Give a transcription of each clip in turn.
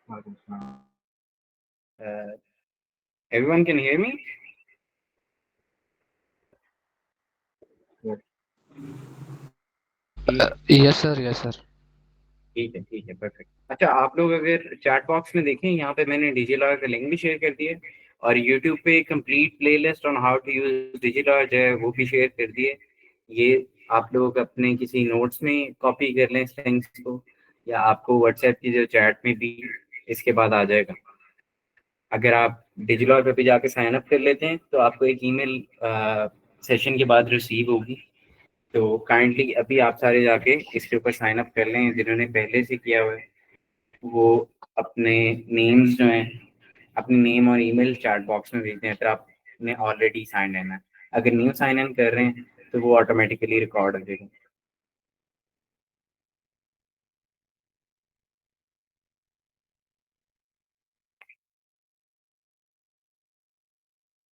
Uh, everyone can hear me? ठीक है Yes, sir. Yes, sir. ठीक है परफेक्ट। अच्छा, आप लोग अगर चैट बॉक्स में देखें, यहाँ पे मैंने डिजिलॉकर का लिंक भी शेयर कर दिया है, और यूट्यूब पे complete playlist on how to use DigiLocker जो है वो भी शेयर कर दिए। ये आप लोग अपने किसी नोट्स में कॉपी कर लें इस लिंक्स को, या आपको व्हाट्सएप की जो चैट में भी इसके बाद आ जाएगा। अगर आप डिजिलॉकर पे जाके साइन अप कर लेते हैं तो आपको एक ईमेल सेशन के बाद रिसीव होगी। तो काइंडली अभी आप सारे जाके इसके ऊपर साइन अप कर लें, जिन्होंने पहले से किया हुआ है वो अपने नेम्स जो हैं, अपने नेम और ईमेल चैट बॉक्स में भेज दें अगर आपने ऑलरेडी साइन इन है। अगर न्यू साइन इन कर रहे हैं तो वो ऑटोमेटिकली रिकॉर्ड हो जाएगा।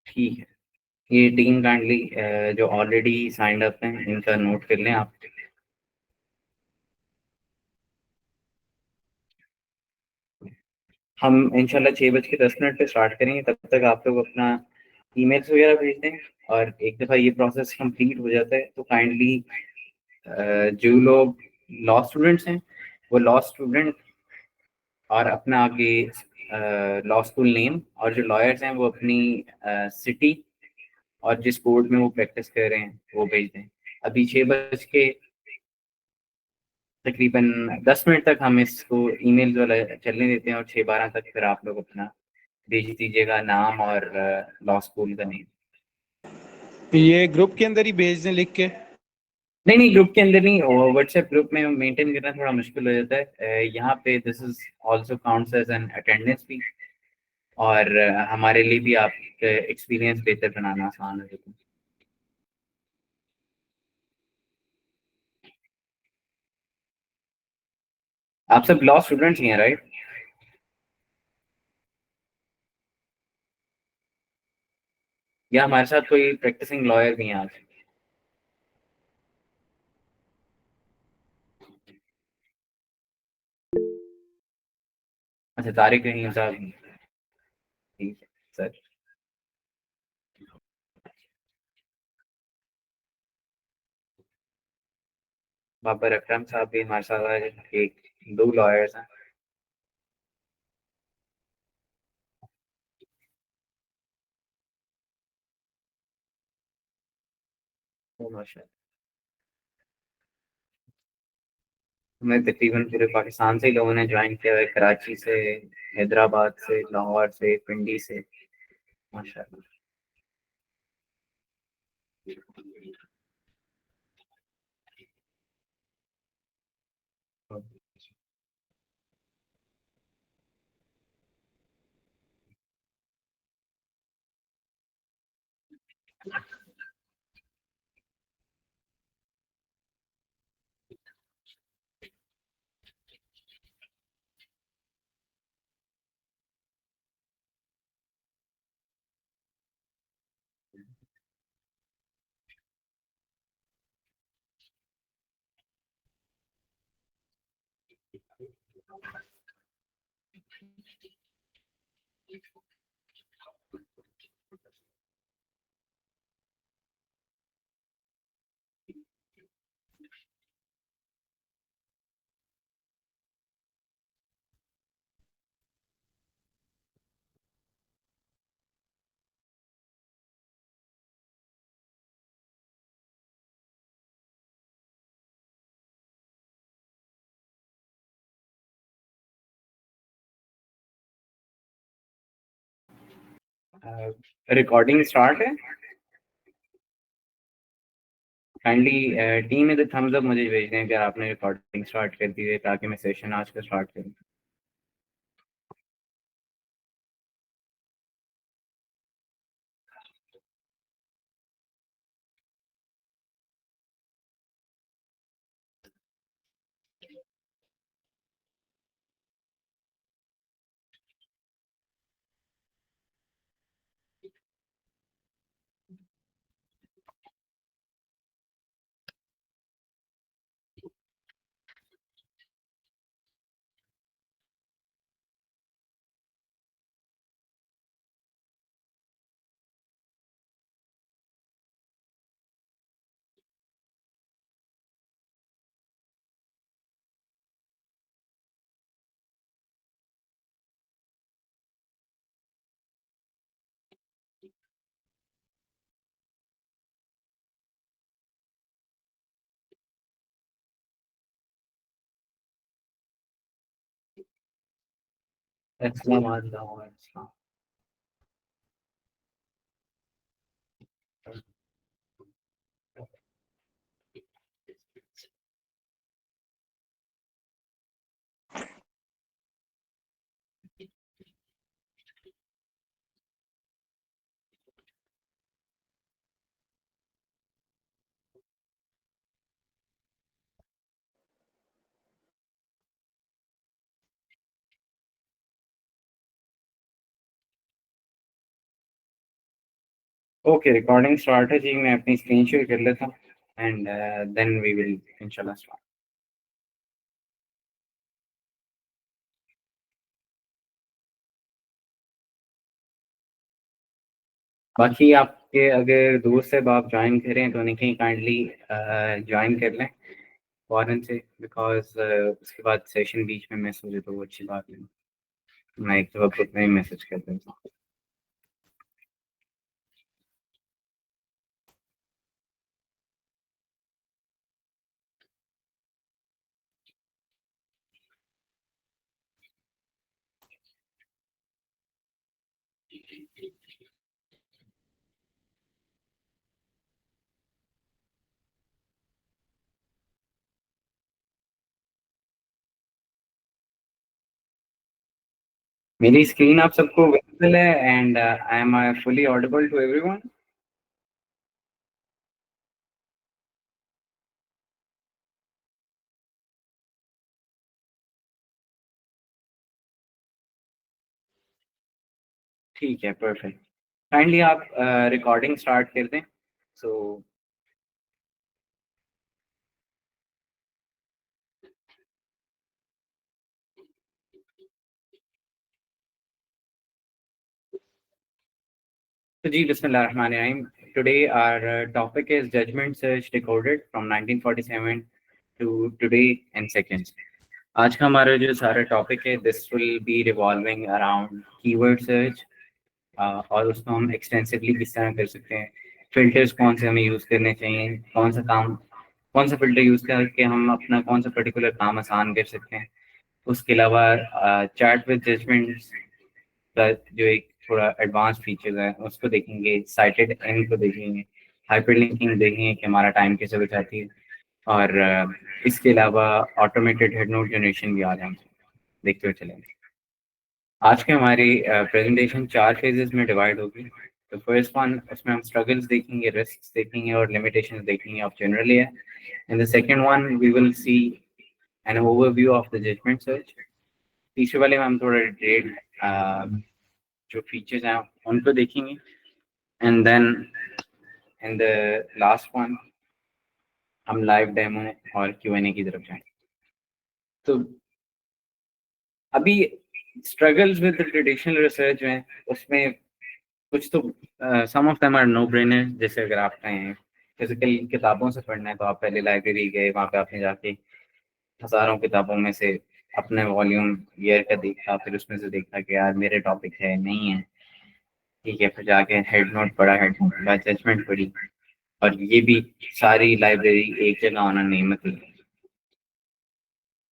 ठीक है, ये टीम काइंडली जो ऑलरेडी साइंड अप हैं इनका नोट कर लें आप। हम इंशाल्लाह 6:10 पे स्टार्ट करेंगे, तब तक आप लोग अपना ईमेल्स वगैरह भेज दें। और एक दफ़ा ये प्रोसेस कंप्लीट हो जाता है तो काइंडली जो लोग लॉ स्टूडेंट्स हैं वो लॉ स्टूडेंट और अपना आगे लॉ स्कूल नेम, और जो लॉयर्स हैं वो अपनी सिटी और जिस कोर्ट में वो प्रैक्टिस कर रहे हैं वो भेज दें। अभी 6 बज के तकरीबन 10 मिनट तक हम इसको ईमेल वाला चलने देते हैं, और 6:12 तक फिर आप लोग अपना भेज दीजिएगा नाम और लॉ स्कूल का नेम। ये ग्रुप के अंदर ही भेज दें लिख के। नहीं नहीं, ग्रुप के अंदर नहीं, व्हाट्सएप ग्रुप में मेंटेन करना थोड़ा मुश्किल हो जाता है। यहाँ पे this is also counts as an attendance fee, और हमारे लिए भी आप एक्सपीरियंस बेहतर बनाना आसान हो जाता है। आप सब लॉ स्टूडेंट्स ही हैं, राइट? या हमारे साथ कोई प्रैक्टिसिंग लॉयर भी हैं आज? अच्छा, तारिक रहीम साहब हैं। ठीक है सर। बाबर अकरम साहब भी हमारे साथ आए हैं, एक दो लॉयर्स हैं। ओ माशाल्लाह। हमें तकरीबन पूरे पाकिस्तान से ही लोगों ने ज्वाइन किया है, कराची से, हैदराबाद से, लाहौर से, पिंडी से। माशाल्लाह। रिकॉर्डिंग स्टार्ट है। काइंडली टीम में द थम्स अप मुझे भेज दें अगर आपने रिकॉर्डिंग स्टार्ट कर दी है, ताकि मैं सेशन आज का स्टार्ट करूँ। अस्सलाम वालेकुम। ओके, रिकॉर्डिंग स्टार्ट है जी। मैं अपनी स्क्रीन शेयर कर लेता हूँ एंड देन वी विल इंशाल्लाह स्टार्ट। बाकी आपके अगर दोस्त है आप ज्वाइन करें तो उन्हें कहीं काइंडली ज्वाइन कर लें फॉरन से, बिकॉज उसके बाद सेशन बीच में मिस हो जाए तो वो अच्छी बात नहीं। मैं एक दफ़ा ग्रुप में ही मैसेज कर देता हूँ। मेरी स्क्रीन आप सबको विजिबल है and I am fully audible to everyone. ठीक है, परफेक्ट। काइंडली आप रिकॉर्डिंग स्टार्ट कर दें। सो so जी, बिस्मिल्लाहिर्रहमानिर्रहीम। Today our topic is judgment search decoded from 1947 to today in seconds. आज का हमारा जो सारा टॉपिक है this will be revolving around keyword search, और उसको हम एक्सटेंसिवली किस तरह कर सकते हैं, फिल्टर्स कौन से हमें यूज़ करने चाहिए, कौन सा फिल्टर यूज़ करके हम अपना कौन सा पर्टिकुलर काम आसान कर सकते हैं। उसके अलावा चैट विद जजमेंट्स का जो एक थोड़ा एडवांस फीचर्स है उसको देखेंगे, साइटेड एंड को देखेंगे, हाइपरलिंकिंग देखेंगे कि हमारा टाइम कैसे बचाती है, और इसके अलावा ऑटोमेटेड हेड नोट जनरेशन भी आ रहे हैं, देखते हुए चलेंगे। आज के हमारी प्रेजेंटेशन 4 फेजेस में डिवाइड होगी। तो फर्स्ट वन, उसमें हम स्ट्रगल्स देखेंगे, रिस्क्स देखेंगे और लिमिटेशंस देखेंगे of general AI. In the second one we will see an overview of the judgment search. तीसरे वाले में हम थोड़ा डिटेल जो फीचर्स हैं उनको देखेंगे and then in the last one हम लाइव डेमो और क्यूएनए की तरफ जाएंगे। तो अभी स्ट्रगल्स विद ट्रेडिशनल रिसर्च में उसमें कुछ तो some of them are no brainer. जैसे अगर आप कहें फिजिकल किताबों से पढ़ना है तो आप पहले लाइब्रेरी गए, वहाँ पे आपने जाके हजारों किताबों में से अपने वॉल्यूम ईयर का देखा, फिर उसमें से देखा कि यार मेरे टॉपिक है नहीं है, ठीक है, फिर जाके हेड नोट पढ़ा, जजमेंट पढ़ी, और ये भी सारी लाइब्रेरी एक जगह होना नेमत है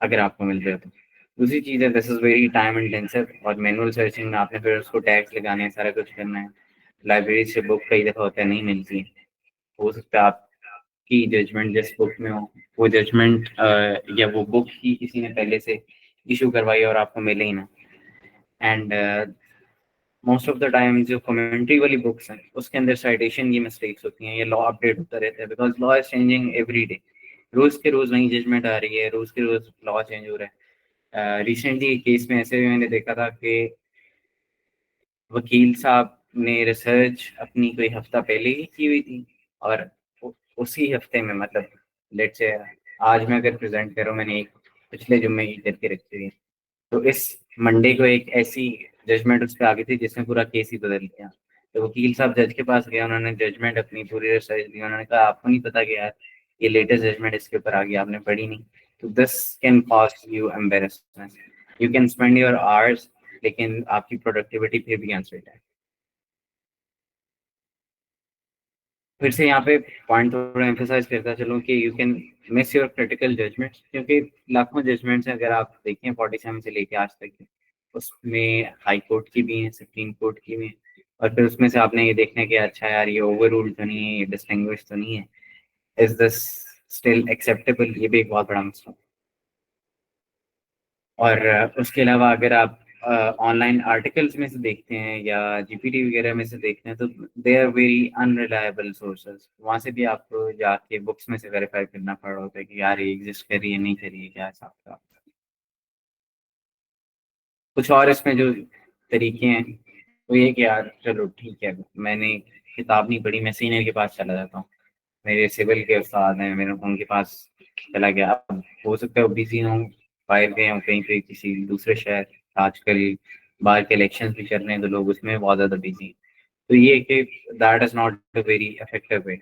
अगर आपको मिल जाए तो। दूसरी चीज़ है this is very time intensive, और मैनुअल सर्चिंग में आपने फिर उसको टैग्स लगाने हैं, सारा कुछ करना है। लाइब्रेरी से बुक कई दफ़ा होता है नहीं मिलती है, हो सकता है आपकी जजमेंट जिस बुक में हो वो जजमेंट या वो बुक ही किसी ने पहले से इशू करवाई और आपको मिले ही ना। And most of the time जो कमेंट्री वाली बुक्स हैं उसके अंदर साइटेशन की मिस्टेक्स होती हैं, ये लॉ अपडेट होता रहता है because law is changing every day. रोज के रोज नई जजमेंट आ रही है, रोज के रोज लॉ चेंज हो रहा है। रिसेंटली केस में ऐसे भी मैंने देखा था कि वकील साहब ने रिसर्च अपनी कोई हफ्ता पहले ही की हुई थी, और उसी हफ्ते में मतलब लेट से आज मैं अगर प्रेजेंट करूँ, मैंने एक पिछले जुम्मे ही करके रखी हुई है, तो इस मंडे को एक ऐसी जजमेंट उस पर आ गई थी जिसने पूरा केस ही बदल दिया। तो वकील साहब जज के पास गया, उन्होंने जजमेंट अपनी पूरी रिसर्च दी, उन्होंने कहा आपको नहीं पता कि यार ये लेटेस्ट जजमेंट इसके ऊपर आ गई, आपने पढ़ी नहीं। तो this can cost you embarrassment, you can spend your hours, लेकिन आपकी प्रोडक्टिविटी पे भी आंसर है। फिर से यहाँ पे पॉइंट थोड़ा एम्फेसाइज करता चलूँ कि you can miss your critical judgments, क्योंकि लाखों जजमेंट्स हैं अगर आप देखें 47 से लेके आज तक उसमें हाई कोर्ट की भी हैं, सुप्रीम कोर्ट की भी हैं, और फिर उसमें से आपने ये देखना है कि अच्छा यार ये ओवर रूल्ड तो नहीं है, ये डिस्टिंग्विश तो नहीं है, इज दिस स्टिल एक्सेप्टेबल, ये भी एक बहुत बड़ा मसला है। और उसके अलावा अगर आप ऑनलाइन आर्टिकल्स में से देखते हैं या जीपीटी वगैरह में से देखते हैं तो they are very unreliable sources, वहाँ से भी आपको जाके बुक्स में से वेरीफाई करना पड़ रहा होता है कि यार ये एग्जिस्ट कर रही है नहीं कर रही है, क्या हिसाब का। कुछ और इसमें जो तरीके हैं वो ये कि यार चलो ठीक है, मैंने किताब नहीं पढ़ी, मैं सीनियर के पास चला जाता हूँ, मेरे सिविल के उस्ताद हैं, मेरे उनके पास चला गया। अब हो सकता है वो बिजी हों, बाहर गए हों कहीं पे किसी दूसरे शहर, आजकल बाहर के इलेक्शंस भी चल रहे हैं तो लोग उसमें बहुत ज़्यादा बिजी हैं। तो ये है कि that is not a very effective way.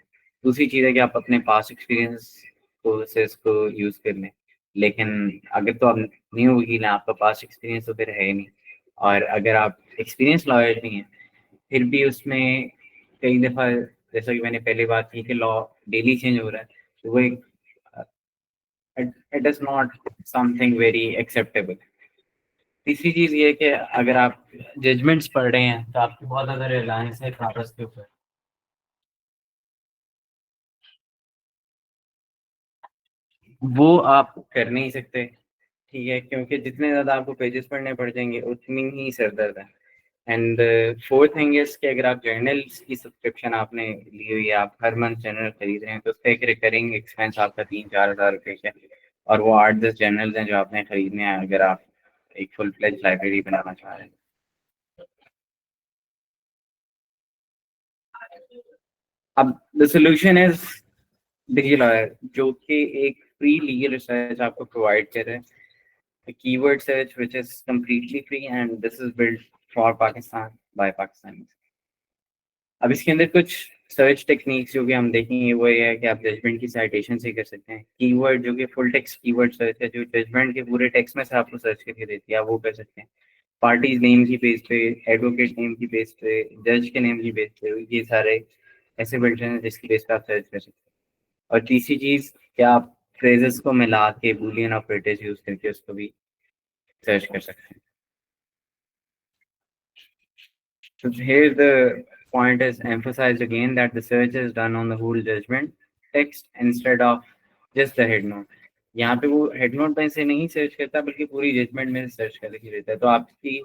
दूसरी चीज़ है कि आप अपने पास एक्सपीरियंस को से इसको यूज़ कर लें, लेकिन अगर तो आप न्यू वकील हैं, आपका पास एक्सपीरियंस तो फिर है ही नहीं, और अगर आप एक्सपीरियंस लॉयर नहीं हैं फिर भी उसमें कई दफ़ा, जैसा कि मैंने पहले बात की कि लॉ डेली चेंज हो रहा है, तो वो एक it is not something very acceptable. तीसरी चीज़ ये है कि अगर आप जजमेंट्स पढ़ रहे हैं तो आपकी बहुत ज़्यादा रिलायंस है कागज़ के ऊपर, वो आप कर नहीं सकते, ठीक है, क्योंकि जितने ज़्यादा आपको पेजेस पढ़ने पड़ जाएंगे उतनी ही सरदर्द है। एंड फोर्थ थिंग इज कि अगर आप जर्नल्स की सब्सक्रिप्शन आपने ली हुई है, आप हर मंथ जर्नल खरीद रहे हैं, तो उसका एक रिकरिंग एक्सपेंस आपका 3-4 हज़ार रुपये का है, और वो 8-10 जर्नल्स हैं जो आपने खरीदने हैं अगर आप एक फुल फ्लेज लाइब्रेरी बनाना चाह रहे हैं। अब द सोल्यूशन इज डिजिलॉयर, जो कि एक फ्री लीगल रिसर्च आपको प्रोवाइड कर रहे हैं, keyword search which is completely free and this is built for Pakistan by Pakistani. अब इसके अंदर कुछ सर्च टेक्निक्स जो कि हम देखेंगे वो ये है कि आप जजमेंट की साइटेशन से कर सकते हैं, कीवर्ड जो कि फुल टेक्स्ट कीवर्ड सर्च है, जो जजमेंट के पूरे टेक्स्ट में से आपको सर्च करके देती है, आप वो कर सकते हैं। पार्टीज नेम की बेस पे, एडवोकेट नेम की बेस पे, जज के नेम की बेस पे, ये सारे ऐसे फिल्टर हैं जिसकी बेस पे आप सर्च कर सकते हैं। और तीसरी चीज कि आप फ्रेजेस को मिला के बूलियन ऑपरेटर्स यूज करके उसको भी सर्च कर सकते हैं। So here the point is emphasized again that the search is done on the whole judgment text instead of just the head note. यहाँ पे वो हेड नोट में से नहीं सर्च करता बल्कि पूरी जजमेंट में से सर्च करके देता है, तो आपकी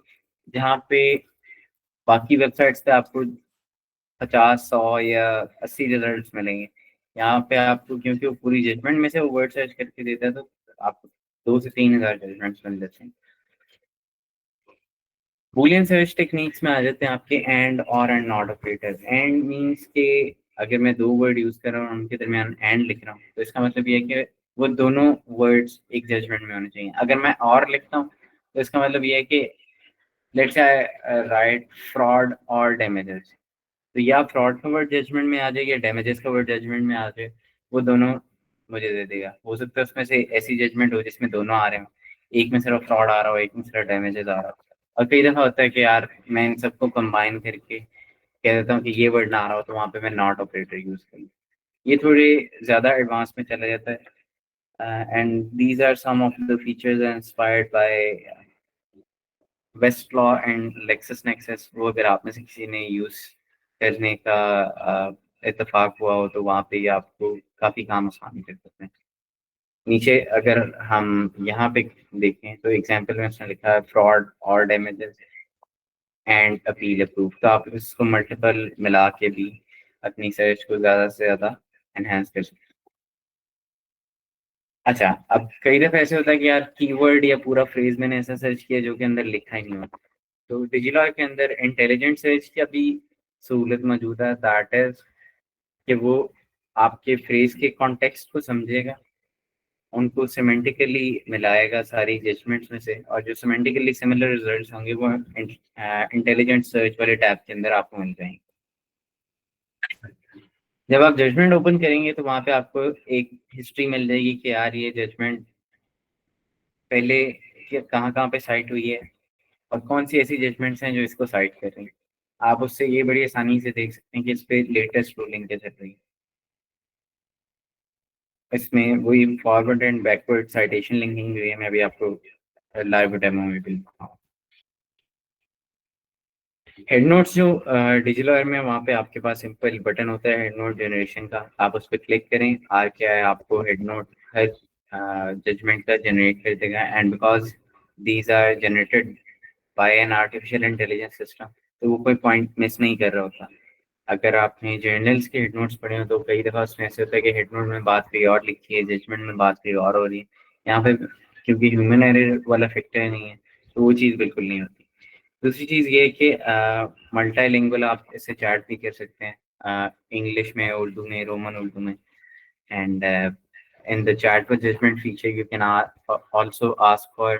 जहाँ पे बाकी वेबसाइट्स पे आपको 50, 100 या 80 रिजल्ट्स मिलेंगे, यहाँ पे आपको क्योंकि वो पूरी जजमेंट में से वो वर्ड सर्च करके देता है तो आपको 2 से 3 हज़ार जजमेंट्स मिल जाते हैं। बूलियन सर्च टेक्निक्स में आ जाते हैं आपके एंड और and not operators. And means के अगर मैं दो वर्ड यूज कर रहा हूँ और उनके दरमियान एंड लिख रहा हूँ तो इसका मतलब ये है कि वो दोनों वर्ड्स एक जजमेंट में होने चाहिए। अगर मैं और लिखता हूँ तो इसका मतलब ये है कि लेट्स से राइट फ्रॉड और डैमेजेस, तो या फ्रॉड का वर्ड जजमेंट में आ जाए या डैमेजेस का वर्ड जजमेंट में आ जाए, वो दोनों मुझे दे देगा। हो सकता है उसमें से ऐसी जजमेंट हो जिसमें दोनों आ रहे हो, एक में सिर्फ फ्रॉड आ रहा हो, एक में सिर्फ डैमेजेस आ रहा हो। और कई दफ़ा होता है कि यार मैं इन सबको कंबाइन करके कह देता हूँ कि ये वर्ड ना आ रहा हो तो वहाँ पे मैं नॉट ऑपरेटर यूज़ करूँ। ये थोड़ी ज़्यादा एडवांस में चला जाता है। And these are some of the features inspired by Westlaw and LexisNexis. वो अगर आप में से किसी ने यूज़ करने का इत्तेफाक हुआ हो तो वहाँ पे ये आपको काफ़ी काम आसान कर सकते हैं। नीचे अगर हम यहाँ पे देखें तो एग्जाम्पल में उसने लिखा है फ्रॉड और डैमेजेस एंड अपील अप्रूव, तो आप इसको मल्टीपल मिला के भी अपनी सर्च को ज़्यादा से ज़्यादा एनहेंस कर सकते हैं। अच्छा, अब कई दफ़ा ऐसे होता है कि यार कीवर्ड या पूरा फ्रेज मैंने ऐसा सर्च किया जो कि अंदर लिखा ही नहीं होता, तो डिजिलॉकर के अंदर इंटेलिजेंट सर्च की अभी सहूलत मौजूद है, दैट इज कि वो आपके फ्रेज के कॉन्टेक्स्ट को समझेगा, उनको सिमेंटिकली मिलाएगा सारी जजमेंट्स में से, और जो सिमेंटिकली सिमिलर रिजल्ट्स होंगे वो इंटेलिजेंट सर्च वाले टैब के अंदर आपको मिल जाएंगे। जब आप जजमेंट ओपन करेंगे तो वहाँ पे आपको एक हिस्ट्री मिल जाएगी कि यार ये जजमेंट पहले कहाँ कहाँ पे साइट हुई है और कौन सी ऐसी जजमेंट्स हैं जो इसको साइट कर रही हैं। आप उससे ये बड़ी आसानी से देख सकते हैं कि इस पे लेटेस्ट रूलिंग क्या चल रही है। इसमें वही forward and backward citation linking जो है मैं अभी आपको लाइव डेमो में भी दिखाऊंगा। हेड नोट्स जो डिजिलॉकर में, वहाँ पे आपके पास सिंपल बटन होता है हेड नोट जनरेशन का, आप उस पर क्लिक करें, आ क्या है आपको हेड नोट हर जजमेंट का जनरेट कर देगा। And because these are generated by an artificial intelligence system, तो वो कोई पॉइंट मिस नहीं कर रहा होता। अगर आपने जर्नल्स के हेड नोट्स पढ़े हो तो कई दफ़ा उसमें ऐसे होता है कि हेड नोट में बात कोई और लिखी है, जजमेंट में बात कोई और हो रही है। यहाँ पे क्योंकि ह्यूमन एरर वाला फैक्टर नहीं है, तो वो चीज़ बिल्कुल नहीं होती। दूसरी चीज़ ये है कि मल्टीलिंगुअल आप इससे चैट भी कर सकते हैं, इंग्लिश में, उर्दू में, रोमन उर्दू में। And in the chat for judgment feature you can also ask for,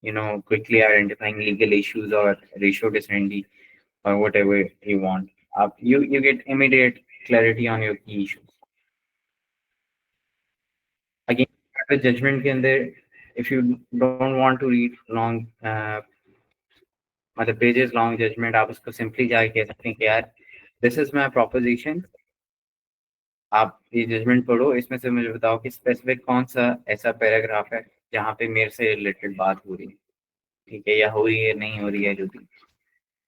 you know, quickly identifying legal issues or ratio disparity or whatever you want. You get immediate clarity on your key issues. Again, the judgment के अंदर if you don't want to read long मतलब pages long judgment, आप उसको simply जाके कह सकते हैं कि यार this is my proposition, आप ये जजमेंट पढ़ो, इसमें से मुझे बताओ कि स्पेसिफिक कौन सा ऐसा पैराग्राफ है जहाँ पे मेरे से रिलेटेड बात हो रही है, ठीक है, या हो रही है, नहीं हो रही है, जो भी।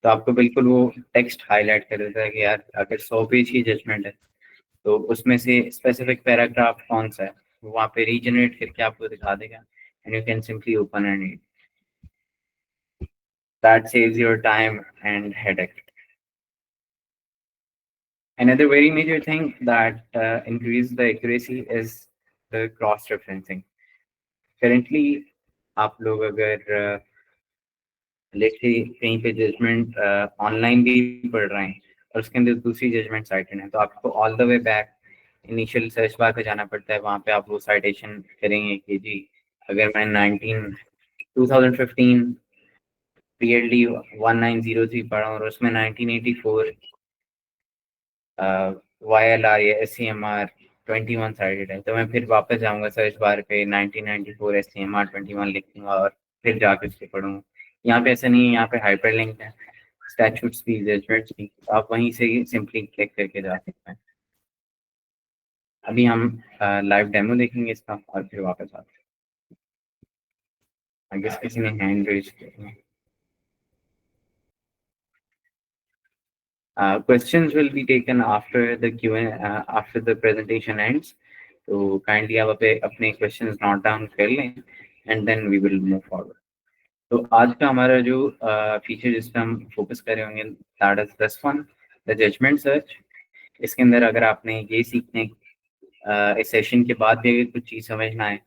तो आपको बिल्कुल वो टेक्स्ट हाईलाइट कर देता है कि यार अगर 100 पेज की जजमेंट है तो उसमें से स्पेसिफिक पैराग्राफ कौन सा है, वहाँ पे रीजनरेट करके आपको दिखा देगा and you can simply open and read. That saves your time and headache. Another very major thing that increases the accuracy is the cross referencing. Currently आप लोग अगर लेके कहीं पे जजमेंट ऑनलाइन भी पढ़ रहे हैं और उसके अंदर दूसरी जजमेंट साइटेड है, तो आपको all the way back initial search bar पे जाना पड़ता है। वहाँ पे आप वो साइटेशन करेंगे कि जी अगर मैं 2015 PLD 1903 पढ़ा हूँ और उसमें 1984 YLR या SCMR 21 साइडेड है, तो मैं फिर वापस जाऊंगा सर्च बार पे 1994 SCMR 21 लिखूंगा और फिर जाके उसको पढ़ूंगा। यहाँ पे ऐसा नहीं है, यहाँ पे हाइपरलिंक है, स्टैट्यूट्स भी, जजमेंट्स भी, आप वहीं से ही सिंपली क्लिक करके जा सकते हैं। अभी हम लाइव डेमो देखेंगे इसका और फिर वापस आते हैं। आई गेस किसी ने हैंड रेज किया। Questions will be taken after the Q&A, after the presentation ends. तो काइंडली आप अपने क्वेश्चंस नोट डाउन कर लें and then we will move forward. तो आज का हमारा जो फीचर जिस पर हम फोकस कर रहे होंगे that is this one, the judgment search. इसके अंदर अगर आपने ये सीखने इस सेशन के बाद भी अगर कुछ चीज़ समझना है,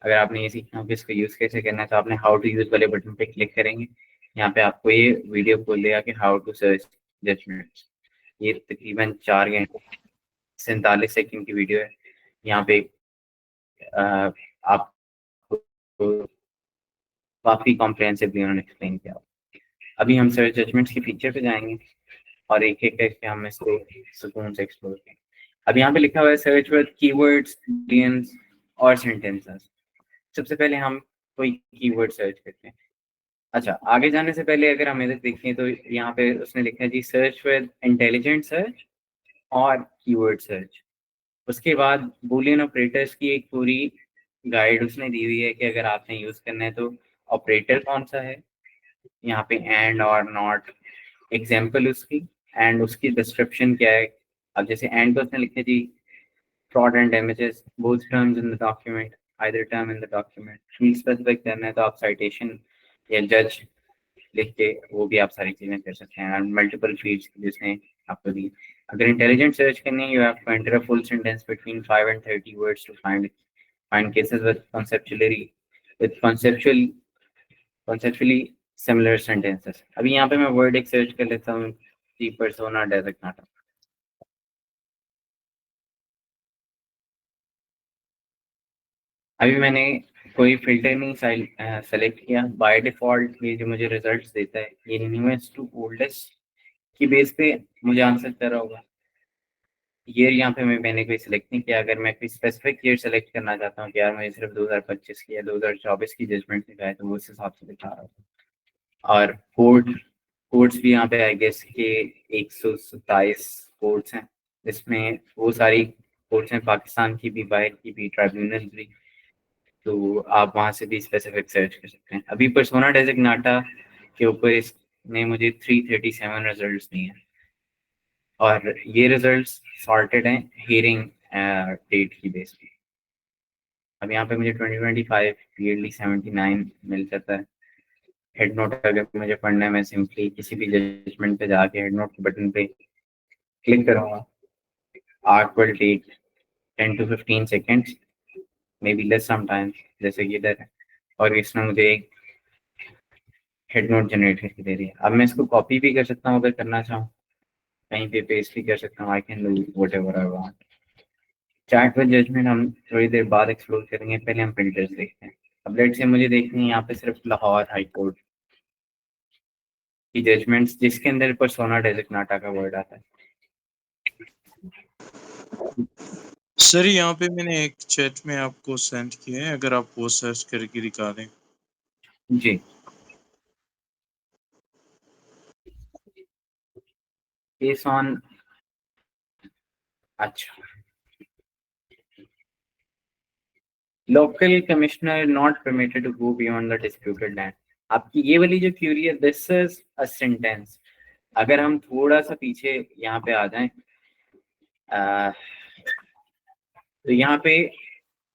अगर आपने ये सीखना हो कि इसको यूज़ कैसे करना है, तो आपने हाउ टू यूज़ वाले बटन पे क्लिक करेंगे। यहाँ पे आपको ये वीडियो खोल देगा कि हाउ टू सर्च जजमेंट्स। ये तकरीबन 4 घंटे 47 सेकंड की वीडियो है। यहाँ पे आपको काफ़ी कॉम्प्रिहेंसिवली उन्होंने एक्सप्लेन किया। अभी हम सर्च जजमेंट्स के फीचर पे जाएंगे और एक एक करके हम इसको सुकून से एक्सप्लोर करेंगे। अब यहाँ पे लिखा हुआ है सर्च विद कीवर्ड्स, बूलियंस और सेंटेंसेस। सबसे पहले हम कोई कीवर्ड सर्च करते हैं। अच्छा, आगे जाने से पहले अगर हम इधर देखें तो यहाँ पे उसने लिखा है जी सर्च विद इंटेलिजेंट सर्च और कीवर्ड सर्च। उसके बाद बूलियन ऑपरेटर्स की एक पूरी गाइड उसने दी हुई है कि अगर आपने यूज करना है तो ऑपरेटर कौन सा है, यहाँ पे एंड और नॉट, एग्जाम्पल उसकी, एंड उसकी डिस्क्रिप्शन क्या है। अब जैसे एंड पे उसने लिखा है जी fraud and damages, both terms in the document, either term in the document। field specific करना है तो आप citation या judge लिख के वो भी आप सारी चीजें कर सकते हैं, और मल्टीपल फील्ड्स जिसने आपको दी। अगर इंटेलिजेंट सर्च करनी है, you have to enter a full sentence between 5 and 30 words to find cases with conceptually similar sentences। अभी यहाँ पे मैं वर्ड एक सर्च कर लेता हूँ, जी persona designata। अभी मैंने कोई फिल्टर नहीं सेलेक्ट किया, बाय डिफॉल्ट ये जो मुझे रिजल्ट्स देता है ये न्यूएस्ट टू ओल्डेस्ट की बेस पे मुझे आंसर कर रहा होगा। ईयर यहाँ पे मैंने कोई सिलेक्ट नहीं किया। अगर मैं कोई स्पेसिफिक ईयर सेलेक्ट करना चाहता हूँ कि यार मुझे सिर्फ 2025 की या 2024 की जजमेंट दिखाए, तो वो उस हिसाब से दिखा रहा होगा। और कोर्ट्स भी यहाँ पे आई गेस के 127 कोर्ट्स हैं, जिसमें वो सारी कोर्ट्स हैं पाकिस्तान की भी, बाहर की भी, ट्राइब्यूनल भी, तो आप वहाँ से भी स्पेसिफिक सर्च कर सकते हैं। अभी पर्सोना डेजिग्नाटा के ऊपर इस ने मुझे 337 रिजल्ट्स दिए हैं और ये रिजल्ट्स सॉर्टेड हैं हियरिंग डेट की बेस पे। अब यहाँ पे मुझे 2025 क्लियरली 79 मिल जाता है। हेड नोट अगर मुझे पढ़ना है, मैं सिंपली किसी भी जजमेंट पे जाके हेड नोट के बटन पे क्लिक करूँगा। It will take 10 to 15 seconds, maybe less sometimes, जैसे कि इधर है, और इसने मुझे एक हेड नोट जनरेट करके दे रही है। अब मैं इसको कॉपी भी कर सकता हूँ अगर करना चाहूँ, कहीं पे पेस्ट भी कर सकता हूँ। I can do whatever I want. Chat with judgment हम थोड़ी देर बाद एक्सप्लोर करेंगे, पहले हम फिल्टर्स देखते हैं। अब लेट से मुझे देखनी है यहाँ पे सिर्फ लाहौर हाई कोर्ट की जजमेंट्स जिसके अंदर पर्सोना डेजिग्नाटा का वर्ड आता है। सर यहाँ पे मैंने एक चैट में आपको सेंड किया है, अगर आप वो सर्च करके दिखा दें। जी, केस ऑन, अच्छा, local commissioner not permitted to go beyond the disputed land. आपकी ये वाली जो क्यूरी है, दिस इज अ सेंटेंस। अगर हम थोड़ा सा पीछे यहाँ पे आ जाएं, तो यहाँ पे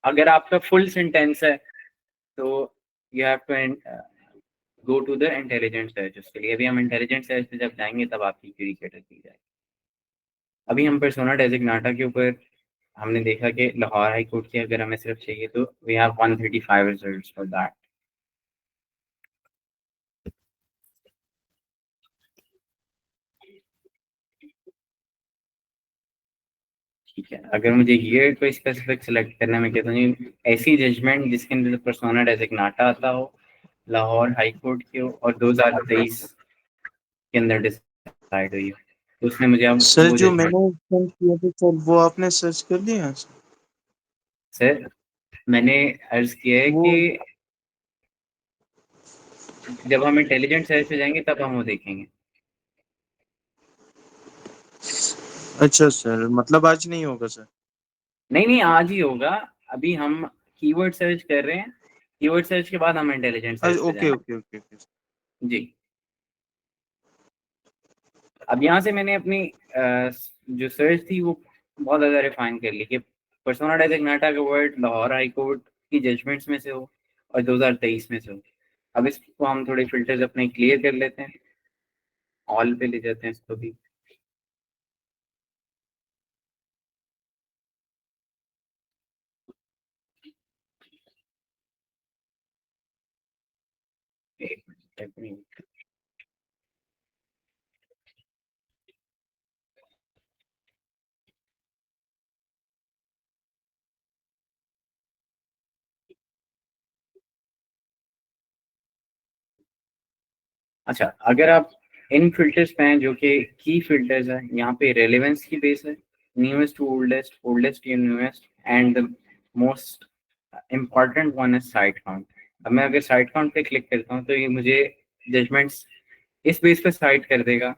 अगर आपका फुल सेंटेंस है तो you have to go to the intelligent search. उसके लिए अभी हम इंटेलिजेंट सर्च पे जब जाएंगे तब आपकी क्यूरी कैटर की जाएगी। अभी हम पर्सोना डेजिग्नाटा के ऊपर हमने देखा कि लाहौर हाई कोर्ट की अगर हमें सिर्फ चाहिए तो we have 135 results for that. ठीक है, अगर मुझे ये कोई स्पेसिफिक सिलेक्ट करना है, मैं कहता हूँ ऐसी जजमेंट जिसके अंदर पर्सोना डेजिग्नाटा आता हो, लाहौर हाई कोर्ट की हो और 2023 के अंदर डिसाइड हुई हो, तो उसने मुझे अब सर वो जो जजमेंट। मैंने सेंड किया था सर, वो आपने सर्च कर लिया? सर मैंने अर्ज किया है वो कि जब हम इंटेलिजेंट सर्च पे जाएंगे तब हम वो देखेंगे। अच्छा सर, मतलब आज नहीं होगा सर? नहीं नहीं, आज ही होगा। अभी हम कीवर्ड सर्च कर रहे हैं, कीवर्ड सर्च के बाद हम इंटेलिजेंट सर्च पे ओके जाएंगे। Okay okay okay. जी, अब यहाँ से मैंने अपनी जो सर्च थी वो बहुत ज़्यादा रिफाइन कर ली कि पर्सोना डेजिग्नाटा का वर्ड लाहौर हाई कोर्ट की जजमेंट्स में से हो और 2023 में से हो। अब इसको हम थोड़े फिल्टर्स अपने क्लियर कर लेते हैं, ऑल पे ले जाते हैं इसको भी। एक मिनट। अच्छा, अगर आप इन फिल्टर्स पे हैं जो कि की फिल्टर्स है, यहाँ पे रेलेवेंस की बेस है, newest to oldest, oldest to newest, and the most important one is cite count. अब मैं अगर साइट काउंट पे क्लिक करता हूँ तो ये मुझे जजमेंट्स इस बेस पे साइट कर देगा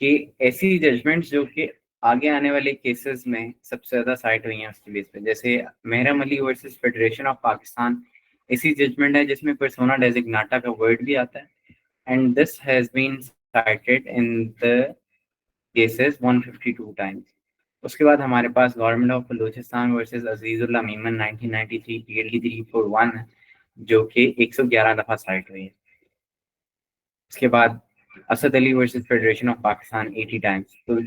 कि ऐसी जजमेंट्स जो कि आगे आने वाले केसेस में सबसे ज्यादा साइट हुई हैं उसकी बेस पे। जैसे Mehram Ali versus federation of Pakistan, ऐसी जजमेंट है जिसमें पर्सोना डेजिग्नाटा का वर्ड भी आता है, and this has been cited in the cases 152 times. उसके बाद हमारे पास government of Balochistan versus Azizullah Memon 1993 PLD 341 है जो कि 111 दफा साइट हुई है। उसके बाद Asad Ali versus federation of Pakistan 80 times. तो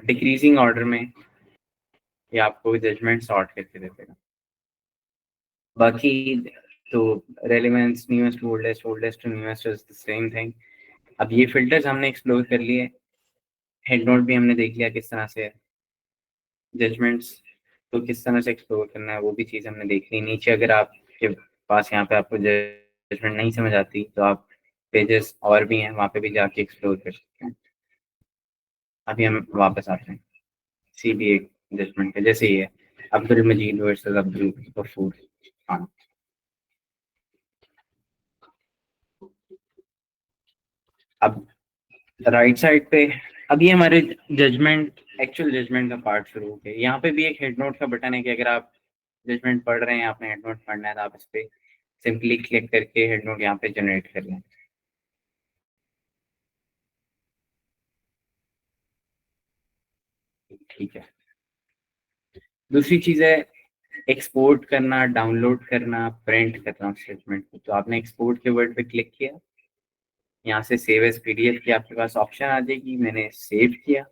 डिक्रीजिंग ऑर्डर में ये आपको जजमेंट सॉर्ट करके दे देगा। बाकी तो relevance, newest to oldest, oldest to newest is the same thing. अब ये फिल्टर्स हमने एक्सप्लोर कर लिए, हेड नोट भी हमने देख लिया किस तरह से है, जजमेंट्स तो किस तरह से एक्सप्लोर करना है वो भी चीज़ हमने देख ली। नीचे अगर आपके पास यहाँ पे आपको जजमेंट नहीं समझ आती तो आप पेजेस और भी हैं वहाँ पे भी जाके एक्सप्लोर कर सकते हैं। अभी हम वापस आते हैं CBA जजमेंट पे, जैसे ये अब्दुल मजीद वर्सेस अब्दुल गफूर खान। अब राइट साइड पे अभी हमारे जजमेंट, एक्चुअल जजमेंट का पार्ट शुरू हो गया। यहाँ पे भी एक हेड नोट का बटन है कि अगर आप जजमेंट पढ़ रहे हैं, आपने हेड नोट पढ़ना है तो आप इस पे सिंपली क्लिक करके हेड नोट यहाँ पे जनरेट कर लें। ठीक है। दूसरी चीज है एक्सपोर्ट करना, डाउनलोड करना, प्रिंट करना स्टेटमेंट को। तो आपने एक्सपोर्ट के वर्ड पे क्लिक किया, यहाँ से सेव एज पीडीएफ की आपके पास ऑप्शन आ जाएगी। मैंने सेव किया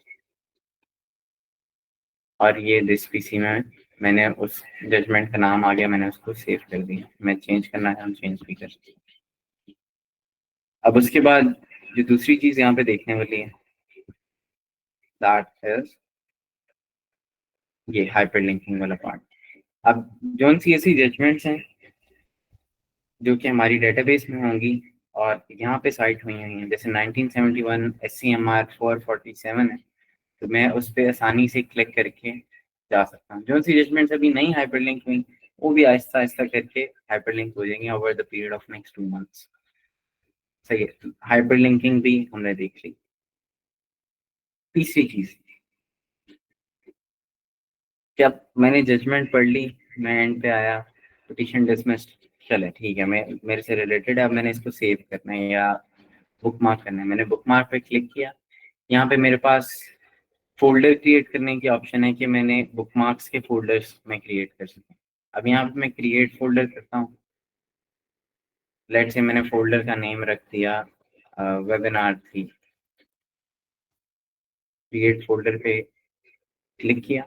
और ये दिस पीसी में मैंने उस जजमेंट का नाम आ गया, मैंने उसको सेव कर दिया। मैं चेंज करना है हम चेंज भी कर सकते हैं। अब उसके बाद जो दूसरी चीज यहाँ पे देखने वाली है दैट इज ये हाइपरलिंकिंग वाला पार्ट। अब जो सी ऐसी जजमेंट्स हैं जो कि हमारी डेटाबेस में होंगी और यहाँ पे साइट हुई हैं, जैसे 1971 SCMR 447 है, तो मैं उस पर आसानी से क्लिक करके जा सकता हूँ। जो सी जजमेंट्स अभी नहीं हाइपरलिंक हुई वो भी आहिस्ता आहिस्ता करके हाइपरलिंक हो जाएंगे over the period of next 2 months. सही है, हाइपरलिंकिंग भी हमने देख ली। तीसरी चीज, क्या मैंने जजमेंट पढ़ ली, मैं एंड पे आया, पिटीशन डिसमिस्ड, चले ठीक है, मैं मेरे से रिलेटेड है, अब मैंने इसको सेव करना है या बुक मार्क करना है। मैंने बुक मार्क पे क्लिक किया, यहाँ पे मेरे पास फोल्डर क्रिएट करने की ऑप्शन है कि मैंने बुक मार्क्स के फोल्डर्स में क्रिएट कर सकूँ। अब यहाँ पे मैं क्रिएट फोल्डर करता हूँ। लेट से मैंने फोल्डर का नेम रख दिया वेबिनार 3। क्रिएट फोल्डर पे क्लिक किया,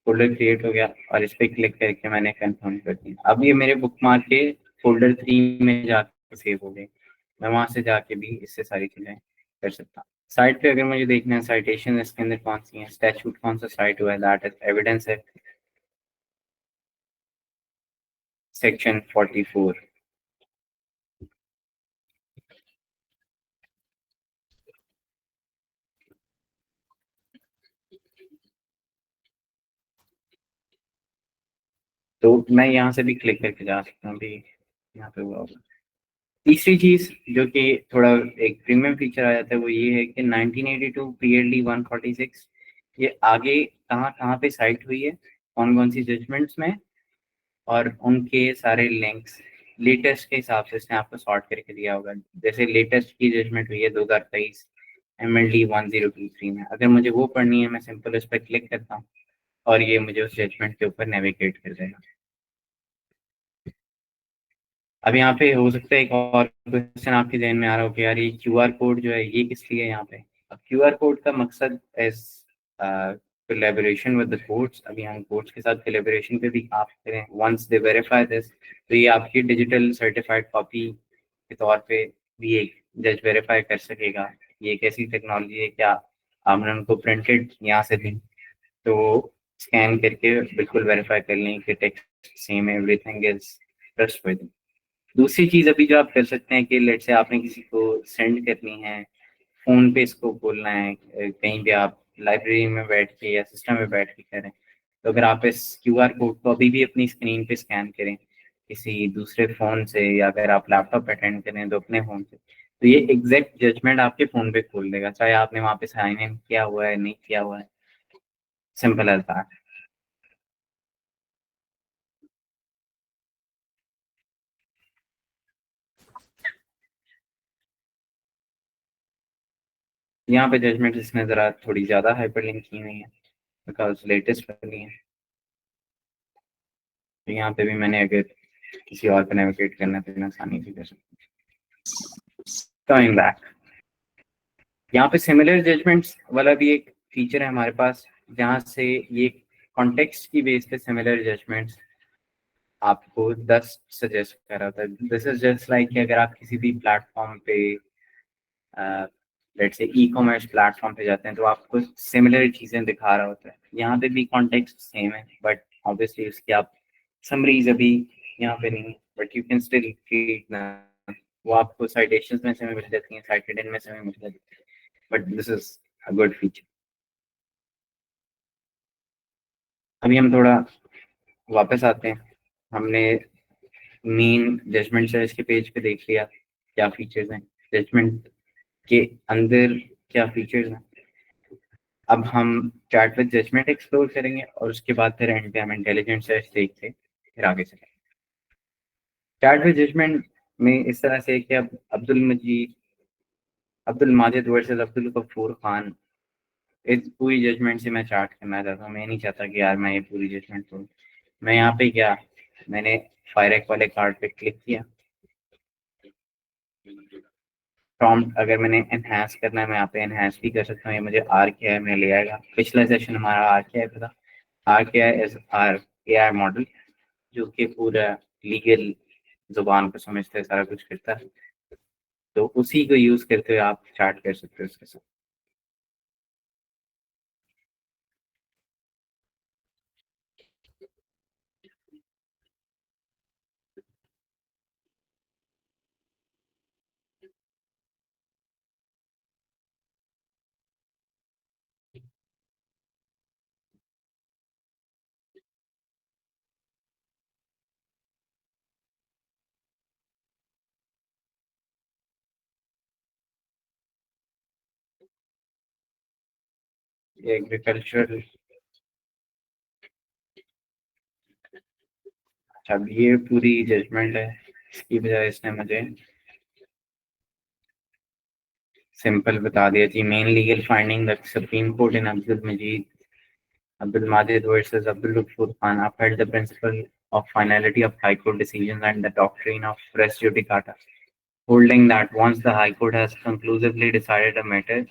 फोल्डर क्रिएट हो गया और इस पे क्लिक करके मैंने कंफर्म कर दिया। अब ये मेरे बुक मार्क के फोल्डर 3 में जाके सेव हो गए। मैं वहां से जाके भी इससे सारी चीजें कर सकता हूँ। साइट पे अगर मुझे देखना है साइटेशन इसके अंदर कौन सी है, स्टैट्यूट कौन सा साइट हुआ है, दैट इज एविडेंस है सेक्शन 44। तो मैं यहाँ से भी क्लिक करके जा सकता हूँ, भी यहाँ पे हुआ होगा। तीसरी चीज जो कि थोड़ा एक प्रीमियम फीचर आ जाता है वो ये है कि 1982 PLD 146 ये आगे कहाँ कहाँ पे साइट हुई है, कौन कौन सी जजमेंट्स में, और उनके सारे लिंक्स लेटेस्ट के हिसाब से इसने आपको सॉर्ट करके दिया होगा। जैसे लेटेस्ट की जजमेंट हुई है 2023 MLD 1023 में, अगर मुझे वो पढ़नी है मैं सिंपल उस पर क्लिक करता हूँ और ये मुझे उस जजमेंट के ऊपर नेविगेट कर देगा। अब यहाँ पे हो सकता है एक और क्वेश्चन आपके जहन में आ रहा हो कि यार ये QR कोड जो है ये किस लिए है यहाँ पे। अब QR कोड का मकसद as collaboration with the courts, अभी हम कोर्ट्स के साथ कोलैबोरेशन पे भी काम करें। वंस दे वेरीफाई दिस, तो ये आपकी डिजिटल सर्टिफाइड कॉपी के तौर पे भी एक जज वेरीफाई कर सकेगा ये एक ऐसी टेक्नोलॉजी है। क्या आपने उनको प्रिंटेड यहाँ से दी तो स्कैन करके बिल्कुल वेरीफाई कर लें कि text same, everything is trustworthy. दूसरी चीज अभी जो आप कर सकते हैं कि लेट से आपने किसी को सेंड करनी है, फोन पे इसको बोलना है, कहीं भी आप लाइब्रेरी में बैठ के या सिस्टम में बैठ के करें, तो अगर आप इस QR कोड को अभी भी अपनी स्क्रीन पे स्कैन करें किसी दूसरे फोन से, या अगर आप लैपटॉप अटेंड करें तो अपने फोन से, तो ये एग्जैक्ट जजमेंट आपके फोन पे खोल देगा, चाहे आपने वहां पे साइन इन किया हुआ है नहीं किया हुआ है। Simple as that. यहाँ पे जजमेंट इसमें जरा थोड़ी ज्यादा हाइपरलिंक की हुई है बिकॉज लेटेस्ट वाली है। तो यहाँ पे भी मैंने अगर किसी और पे नेविगेट करना है तो मैं आसानी से कर सकता हूँ। कमिंग बैक, यहाँ पे सिमिलर जजमेंट्स वाला भी एक फीचर है हमारे पास, जहाँ से ये कॉन्टेक्स्ट की बेस पे सिमिलर जजमेंट्स आपको 10 सजेस्ट कर रहा था। दिस इज जस्ट लाइक कि अगर आप किसी भी प्लेटफॉर्म पे let's say e commerce platform पे जाते हैं तो आपको सिमिलर चीजें दिखा रहा होता है। यहाँ पे भी कॉन्टेक्स्ट सेम है बट ऑब्वियसली उसकी आप समरीज अभी यहाँ पे नहीं, but you can still read ना, वो आपको साइटेशंस में से मिल जाती हैं, साइटेड इन में से मिल जाती है, but this is a good feature. अभी हम थोड़ा वापस आते हैं। हमने मेन जजमेंट सर्च के पेज पे देख लिया क्या फीचर्स हैं, जजमेंट के अंदर क्या फीचर्स हैं। अब हम चैट विद जजमेंट एक्सप्लोर करेंगे और उसके बाद फिर एंड पे हम इंटेलिजेंट सर्च देखते फिर आगे चलेंगे। चार्ट विद जजमेंट में इस तरह से कि अब अब्दुल माजिद वर्सेस अब्दुल गफूर खान, इस पूरी जजमेंट से मैं चार्ट करना चाहता हूँ। मैं नहीं चाहता कि यार मैं ये पूरी जजमेंट करूँ। मैं यहाँ पे क्या, मैंने फायरक वाले कार्ड पे क्लिक किया, प्रॉम्प्ट अगर मैंने एनहांस करना है मैं यहाँ पे एनहांस भी कर सकता हूँ। ये मुझे आर के आई में ले आएगा। पिछला सेशन हमारा आर के आई पे था। R K I is R A I model जो कि पूरा लीगल जुबान को समझते हैं, सारा कुछ करता है। तो उसी को यूज करते हुए आप चार्ट कर सकते हो उसके साथ। एग्रीकल्चर, अब ये पूरी जजमेंट है, इसकी बजाय इसने मुझे सिंपल बता दिया जी। Main legal finding that Supreme Court in Abdul Majid versus Abdul Ghaffur Khan upheld the principle of finality of High Court decisions and the doctrine of res judicata, holding that once the High Court has conclusively decided a matter,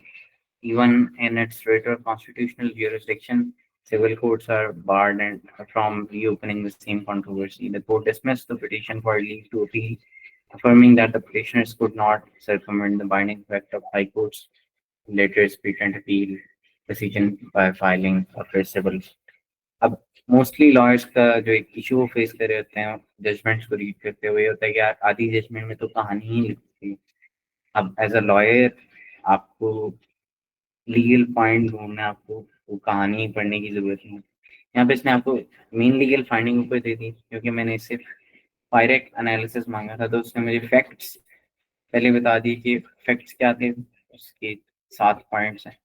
even in its greater constitutional jurisdiction, civil courts are barred from reopening the same controversy. The court dismissed the petition for leave to appeal, affirming that the petitioners could not circumvent the binding effect of High Court's latest patent appeal decision by filing a civil. अब mostly lawyers का जो एक issue वो face कर रहे होते हैं judgements को रीड करते हुए होता है कि यार आधी जजमेंट में तो कहानी ही लिखती है। अब एज अ लॉयर आपको लीगल पॉइंट ढूंढना, आपको वो कहानी पढ़ने की जरूरत नहीं है। यहाँ पे इसने आपको मेन लीगल फाइंडिंग ऊपर दे दी, क्योंकि मैंने इससे फायरेक एनालिसिस मांगा था तो उसने मुझे फैक्ट्स पहले बता दिए कि फैक्ट्स क्या थे, उसके 7 पॉइंट्स हैं।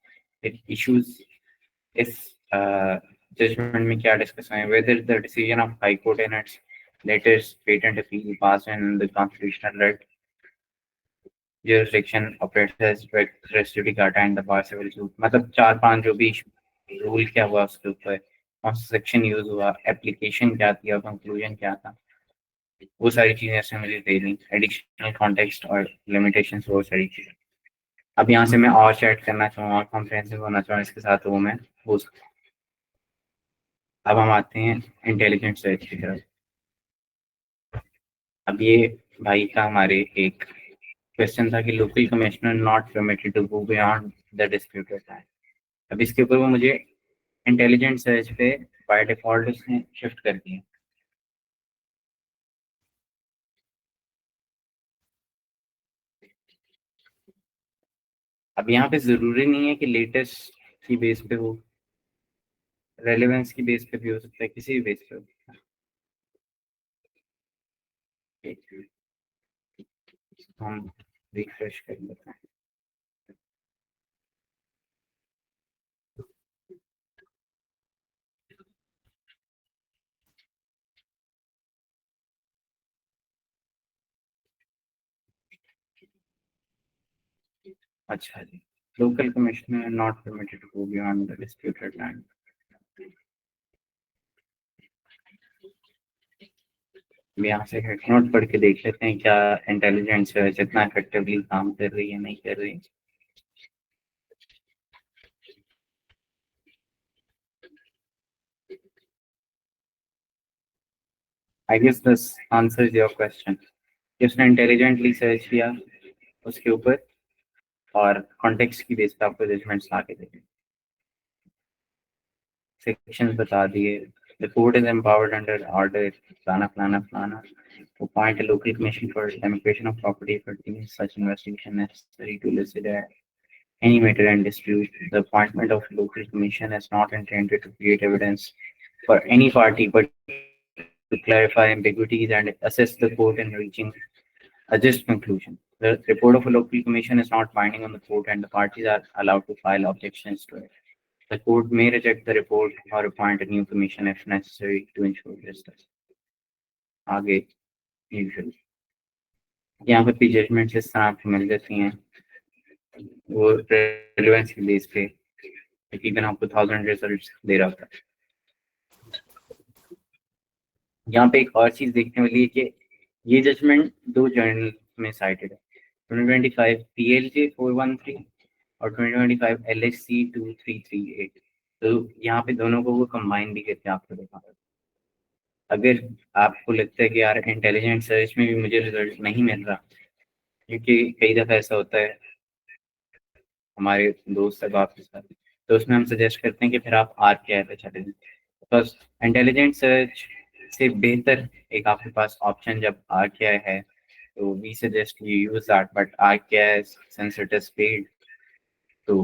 फिर इश्यूज इस जजमेंट में क्या डिस्कस हुए, whether the decision of High Court in its latest patent appeal passed in the constitutional right jurisdiction operates as res judicata and the bar civil suit। मतलब 4-5 जो भी रूल क्या हुआ उसके ऊपर, कौन सा सेक्शन यूज हुआ, एप्लीकेशन क्या थी और कंक्लूजन क्या था, वो सारी चीजें इसने मुझे दे दी। एडिशनल कॉन्टेक्स्ट और लिमिटेशंस, वो सारी चीजें। अब यहाँ से मैं और चैट करना चाहूँ और कॉम्प्रिहेंसिव होना चाहूँ इसके साथ, वो मैं हो सकता। अब हम आते हैं इंटेलिजेंट सर्च की तरफ। अब ये भाई का हमारे एक क्वेश्चन था कि local commissioner not permitted to go beyond the disputed time. अब इसके ऊपर वो मुझे इंटेलिजेंट सर्च पे बाय डिफॉल्ट उसने शिफ्ट कर दिया। अब यहाँ पे जरूरी नहीं है कि लेटेस्ट की बेस पे हो, रेलेवेंस की बेस पे भी हो सकता है, किसी भी बेस पे हो सकता है। हम रिफ्रेश कर लेते हैं। अच्छा जी, local commissioner not permitted to go beyond the disputed land. यहाँ से हेड नोट पढ़ के देख लेते हैं क्या इंटेलिजेंस जितना इफेक्टिवली काम कर रही है नहीं कर रही। I guess this answers your question. जिसने इंटेलिजेंटली सर्च किया उसके ऊपर और कॉन्टेक्स्ट की बेस पे आपको जजमेंट्स ला के देंगे, सेक्शंस बता दिए। The court is empowered under order flana to appoint a local commission for limitation of property if it deems such investigation necessary to elicit any matter in dispute. The appointment of local commission is not intended to create evidence for any party, but to clarify ambiguities and assist the court in reaching a just conclusion. The report of a local commission is not binding on the court, and the parties are allowed to file objections to it. The court may reject the report or appoint a new commission if necessary to ensure justice. आगे usually यहाँ पर भी judgements इस तरह आपको मिल जाती हैं, वो रेलेवेंस के बेस पे तकरीबन आपको 1000 रिजल्ट्स दे रहा होता है। यहाँ पे एक और चीज देखने वाली है कि ये जजमेंट दो जर्नल में साइटेड है, 2025 PLJ 413 और 2025 LHC 2338। तो यहाँ पे दोनों को वो कंबाइन भी करके आपको देखा। अगर आपको लगता है कि यार इंटेलिजेंट सर्च में भी मुझे रिजल्ट नहीं मिल रहा, क्योंकि कई दफ़ा ऐसा होता है हमारे दोस्त अब आपके साथ, तो उसमें हम सजेस्ट करते हैं कि फिर आप RKI पे चले जाएं। बस इंटेलिजेंट सर्च से बेहतर एक आपके पास ऑप्शन जब RKI है, तो we suggest you use that, but RKI since it is paid, तो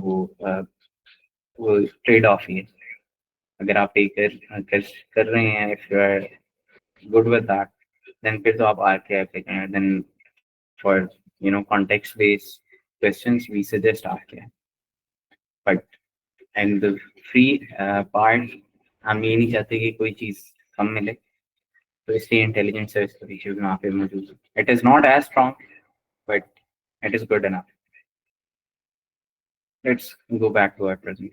वो ट्रेड ऑफ ही है। अगर आप पे कर रहे हैं, if you are good with that, then फिर तो आप RKI पे करें। Then for context based questions we suggest RKI, but and the free part हम ये नहीं चाहते कि कोई चीज कम मिले, तो इसलिए इंटेलिजेंट सर्च का फीचर वहाँ पे मौजूद है। It is not as strong, but it is good enough. Let's go back to our present.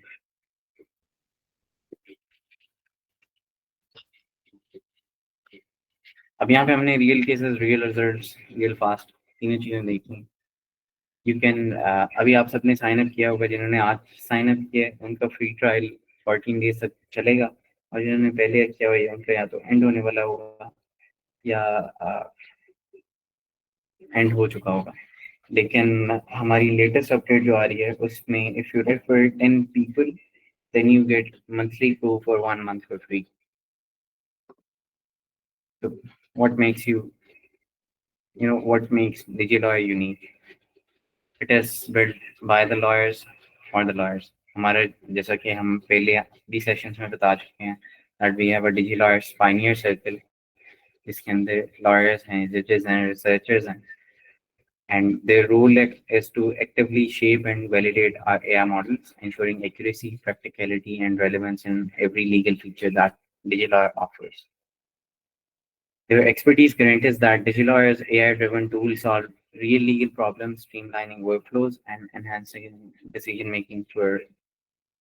अब यहाँ पे हमने real cases, real results, real fast तीनों चीजें देखी। यू कैन अभी आप सबने साइन अप किया होगा, जिन्होंने आज साइन अप किया है उनका फ्री ट्रायल 14 डेज तक चलेगा, और जिन्होंने पहले किया हुआ है उनका या तो एंड होने वाला होगा या एंड हो चुका होगा। लेकिन हमारी लेटेस्ट अपडेट जो आ रही है उसमें if you refer 10 people then you get monthly pro for 1 month for free. So what makes what makes DigiLawyer unique? It is built by the lawyers for the lawyers. हमारे जैसा कि हम पहले भी सेशंस में बता चुके हैं that we have a DigiLawyers Pioneer Circle, जिसके अंदर lawyers हैं, judges हैं, researchers हैं, and their role is to actively shape and validate our AI models, ensuring accuracy, practicality, and relevance in every legal feature that DigiLawyer offers. Their expertise guarantees that DigiLawyer's AI-driven tools solve real legal problems, streamlining workflows, and enhancing decision-making for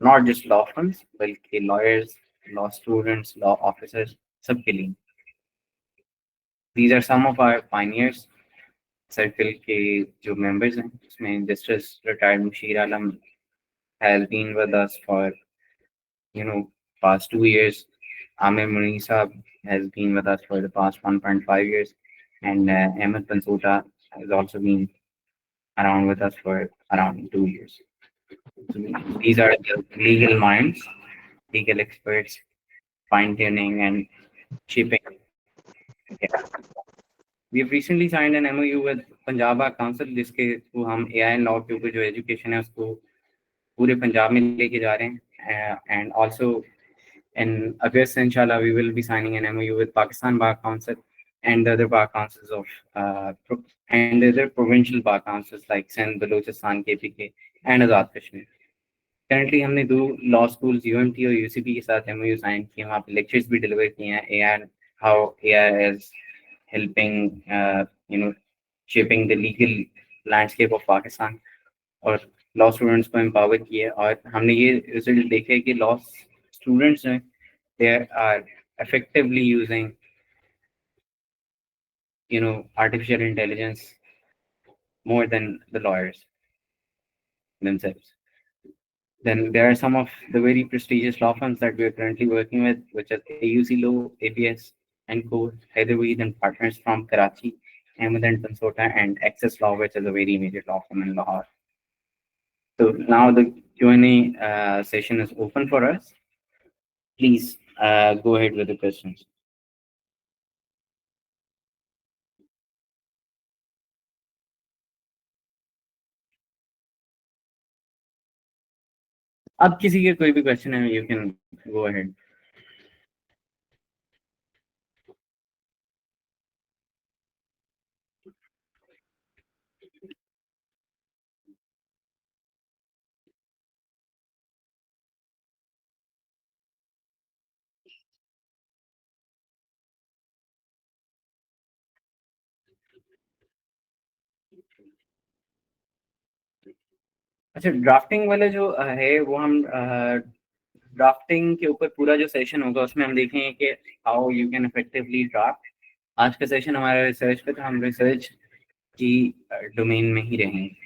not just law firms, but lawyers, law students, law officers, सबके लिए. These are some of our pioneers. Circle के जो members हैं, उसमें Justice retired Mushir Alam has been with us for past 2 years. Amir Muni Saab has been with us for the past 1.5 years, and Ahmed Pansota has also been around with us for around 2 years. So these are the legal minds, legal experts, fine tuning and shaping. Yeah. We've recently signed an MOU with Punjab Bar Council, जिसके through हम AI and law के ऊपर जो education है उसको पूरे पंजाब में लेके जा रहे हैं, and also in August, inshallah, we will be signing an MOU with Pakistan Bar Council and the other bar councils of and other provincial bar councils like Sindh, Balochistan, KPK, and Azad Kashmir. Currently, हमने दो law schools UMT और UCP के साथ MOU sign किए, वहाँ पे lectures भी deliver किए हैं, AI, how AI is helping shaping the legal landscape of Pakistan, और लॉ स्टूडेंट्स को एम्पावर किया। और हमने ये रिजल्ट देखे कि लॉ स्टूडेंट्स हैं, they are effectively using artificial intelligence more than the lawyers themselves. Then there are some of the very prestigious law firms that we are currently working with, which are AUC Law, ABS and Co, Heatherweed and Partners from Karachi, Ahmed and Pansota, and Access Law, which is a very major law firm in Lahore. So now the Q&A session is open for us. Please go ahead with the questions. अब किसी के कोई भी question है, you can go ahead. अच्छा, drafting वाला जो है वो हम ड्राफ्टिंग के ऊपर पूरा जो सेशन होगा उसमें हम देखेंगे कि how you can effectively draft. आज का सेशन हमारा रिसर्च पे, तो हम रिसर्च की डोमेन में ही रहेंगे।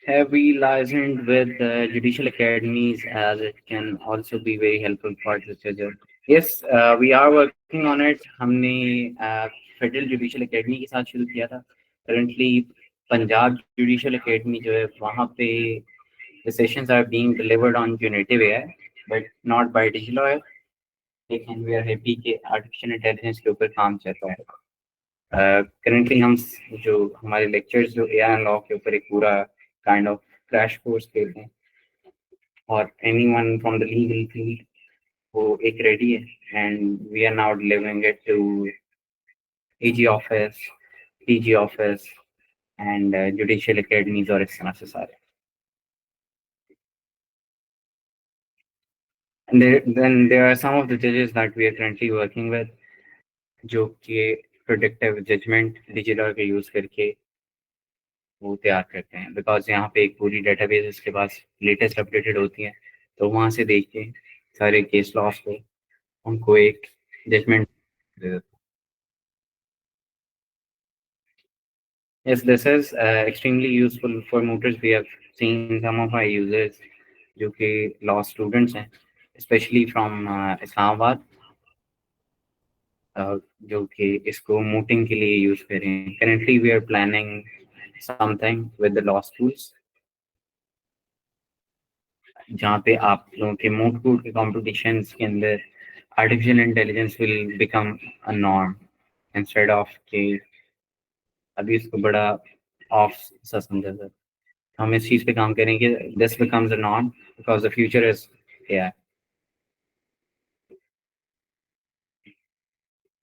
Have we licensed with judicial academies, as it can also be very helpful for the judges? Yes, we are working on it. हमने फेडरल जुडिशल एकेडमी के साथ शुरू किया था। करंटली पंजाब जुडिशल एकेडमी जो है वहाँ पे the sessions are being delivered on generative AI, but not by DigiLawyer. लेकिन we are happy कि artificial intelligence के ऊपर काम चल रहा है। Currently हम जो हमारे lectures जो AI and law के ऊपर एक पूरा kind of crash course देते हैं, और anyone from the legal field वो एक ready है, and we are now delivering it to AG office, PG office, and judicial academies और इस तरह से सारे। And then there are some of the judges that we are currently working with, जो कि प्रोडक्टिव जजमेंट डिजिटल के use करके वो तैयार करते हैं, बिकॉज यहाँ पे एक पूरी डेटाबेस इसके पास लेटेस्ट अपडेटेड होती है, तो वहाँ से देख के सारे केस लॉस को उनको एक जजमेंट दे देते हैं। Yes, this is extremely useful for motors. We have seen some of our users जो कि law students हैं, especially from Islamabad, जो कि इसको mooting के लिए यूज करें। Currently we are planning something with the law schools, जहाँ पे आप लोगों के मोट कोर्ट के कॉम्पिटिशन्स के अंदर artificial intelligence will become a norm, instead of कि अभी इसको बड़ा ऑफ सा समझा जाता। हम इस चीज़ पे काम करेंगे, this becomes a norm because the future is AI.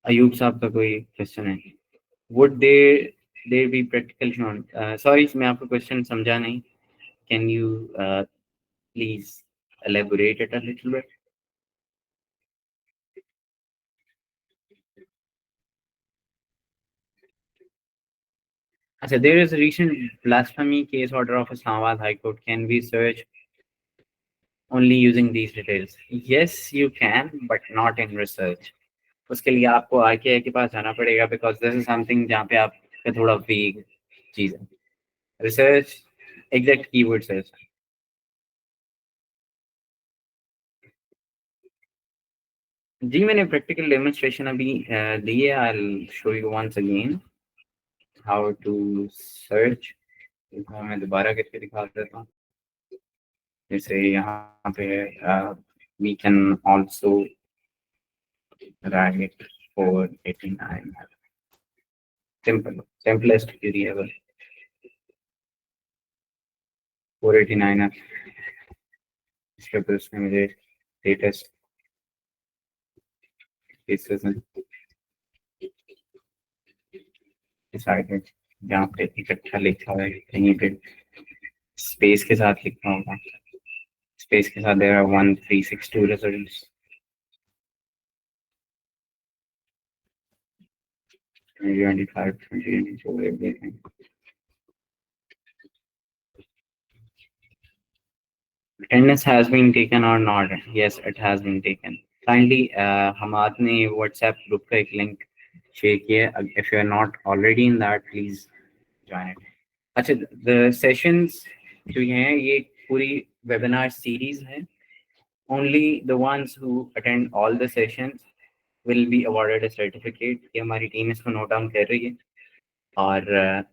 Ayub साहब का कोई क्वेश्चन है? Would there be practical shown? Sorry, मैं आपका क्वेश्चन समझा नहीं। Can you please elaborate it a little bit? अच्छा, there is a recent blasphemy case order of Islamabad High Court. Can we search only using these details? Yes, you can, but not in research. उसके लिए आपको RTI के पास जाना पड़ेगा, because this is something जहाँ पे आप थोड़ा वीक चीज है। Research exact keyword search. जी, मैंने प्रैक्टिकल डेमोन्स्ट्रेशन अभी दी है। I will show you once again how to search. मैं दोबारा करके दिखा देता हूँ। जैसे यहाँ पे we can also write 489, simplest query ever, 489 है। इसके ऊपर उसने मुझे लेटेस्ट केसेस हैं डिसाइडेड, जहाँ पे इकट्ठा लिखा हुआ है, कहीं पे स्पेस के साथ लिखा होगा। स्पेस के साथ there are 1362 results, 2025, 2022, everything. Attendance has been taken or not? Yes, it has been taken. Kindly Hamad ने WhatsApp group का एक link share किया है। If you are not already in that, please join it. अच्छा, the sessions जो ये हैं ये पूरी webinar series है। Only the ones who attend all the sessions will be awarded a certificate। ये हमारी टीम इसको नोट डाउन कर रही है। और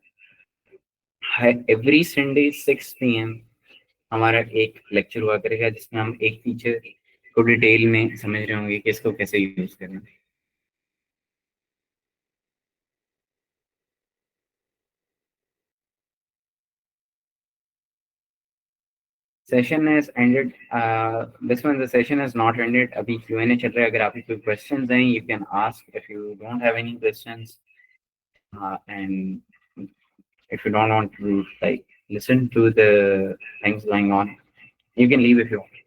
every Sunday 6 p.m. हमारा एक लेक्चर हुआ करेगा जिसमें हम एक फीचर को डिटेल में समझ रहे होंगे कि इसको कैसे यूज करना है। Session has ended, this one the session has not ended, अभी Q&A चल रहा है। अगर आपके कोई क्वेश्चंस हैं you can ask, if you don't have any questions and if you don't want to like listen to the things going on, you can leave if you want.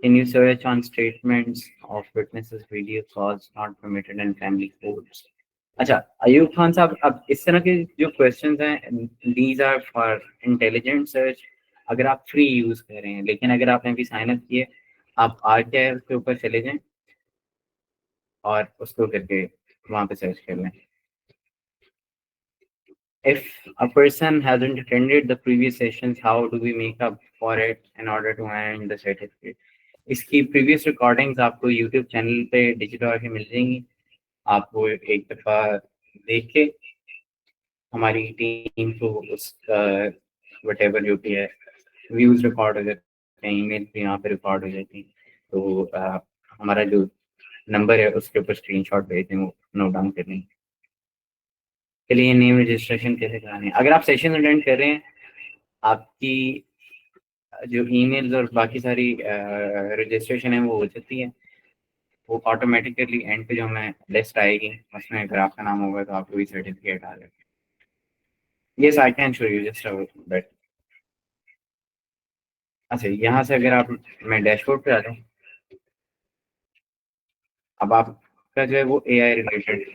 Can you search on statements of witnesses, video calls not permitted and family courts? अच्छा, अयूब खान साहब, अब इस तरह के जो questions हैं these are for intelligent search, अगर आप फ्री यूज कर रहे हैं। लेकिन अगर आपने अभी साइन अप किए, आप RTI के ऊपर चले जाएं और उसको करके वहां पे सर्च कर लें। If a person hasn't attended the previous sessions, how do we make up for it in order to earn the certificate? इसकी प्रीवियस रिकॉर्डिंग्स आपको यूट्यूब चैनल पे डिजिटल के मिल जाएंगी। आप वो एक दफ़ा देख के हमारी टीम को उसका वटेवर जो भी है व्यूज रिकॉर्ड हो जाते हैं, ईमेल भी यहाँ पे रिकॉर्ड हो जाती हैं। तो हमारा जो नंबर है उसके ऊपर स्क्रीनशॉट भेज दें, वो नोट डाउन कर लें। चलिए, नेम रजिस्ट्रेशन कैसे कराने हैं। अगर आप सेशन अटेंड कर रहे हैं, आपकी जो ईमेल्स और बाकी सारी रजिस्ट्रेशन है वो हो जाती है। वो ऑटोमेटिकली एंड पे जो हमें लिस्ट आएगी उसमें अगर आपका नाम होगा तो आपको भी सर्टिफिकेट आ जाएगा। Yes, I can show you just that. अच्छा, यहाँ से अगर आप, मैं डैशबोर्ड पे आ जाऊँ, अब आपका जो है वो AI रिलेटेड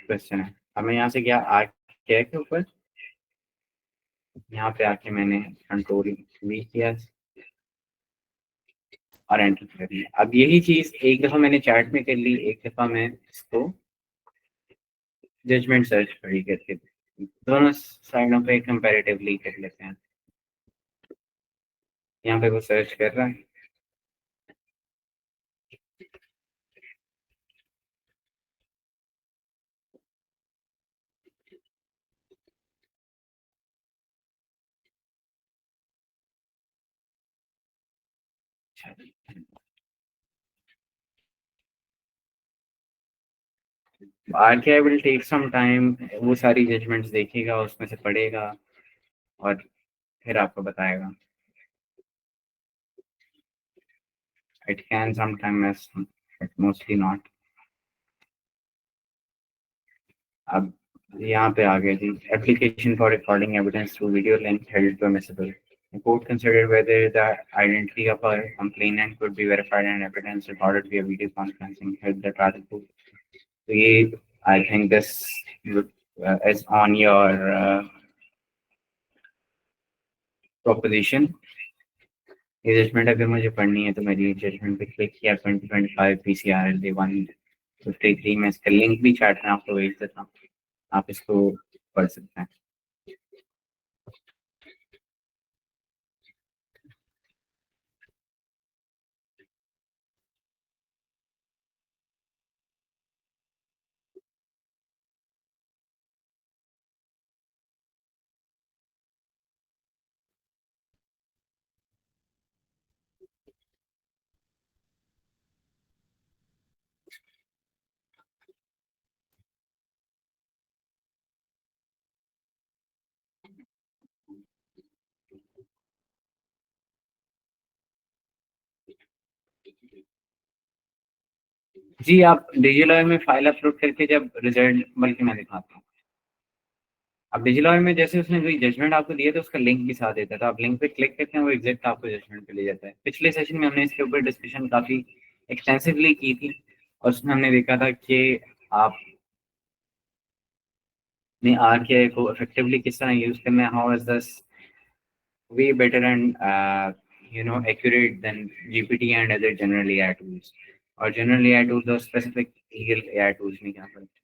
क्वेश्चन है। अब मैं यहाँ से क्या क्या के ऊपर यहाँ पे आके मैंने कंट्रोल V किया और एंटर कर दिया। अब यही चीज एक दफा मैंने चैट में कर ली, एक दफा मैं इसको जजमेंट सर्च खड़ी करके दोनों साइडों पे कंपैरेटिवली कर लेते हैं। यहाँ पे वो सर्च कर रहा है। RTI will take some time, वो सारी जजमेंट्स देखेगा, उसमें से पढ़ेगा और फिर आपको बताएगा। It can some time miss, but mostly not. अब यहाँ पे आ गया जी, application for recording evidence through video link held permissible. The court considered whether the identity of a complainant could be verified and evidence recorded via video conferencing held the trial court. So ये, I think this is on your proposition। ये judgement अगर मुझे पढ़नी है तो मेरी judgement पे click किया, 2025 PCRL 153 में इसका लिंक भी चैट में आपको भेज देता हूँ, आप इसको पढ़ सकते हैं। जी, आप डिजिलॉयर में फाइल अपलोड करके जब रिजल्ट, बल्कि मैं दिखाता हूँ। अब डिजिलॉयर में जैसे उसने कोई जजमेंट आपको दिया तो उसका लिंक भी साथ देता था, आप लिंक पे क्लिक करते हैं, वो एग्जैक्ट आपको जजमेंट पे ले जाता है। पिछले सेशन में हमने इसके ऊपर डिस्कशन काफी एक्सटेंसिवली की थी और उसमें हमने देखा था कि आप ने RTI को इफेक्टिवली किस तरह यूज करना है। How is this way better and accurate than GPT and other general AI tools, और general AI tools और specific legal AI tools में क्या फर्क है।